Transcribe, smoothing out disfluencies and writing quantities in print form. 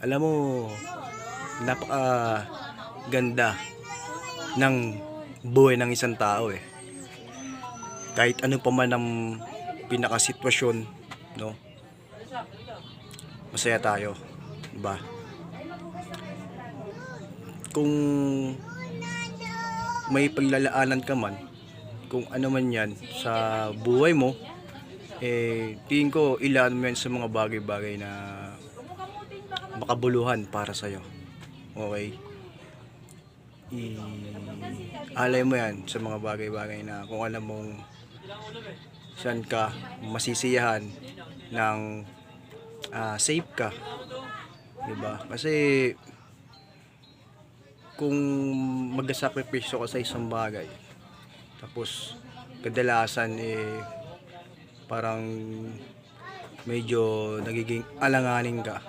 Alam mo, napaka ganda ng buhay ng isang tao eh. Kahit ano pa man ang pinakasitwasyon, no? Masaya tayo, 'di ba? Kung may paglalaanan ka man, kung ano man 'yan sa buhay mo, tingin ko ilaan mo yan sa mga bagay-bagay na makabuluhan para sa'yo. Okay? Alay mo yan sa mga bagay-bagay na kung alam mong saan ka masisiyahan ng safe ka, 'di ba? Kasi kung magsasakripisyo ka sa isang bagay, tapos kadalasan parang medyo nagiging alanganin ka,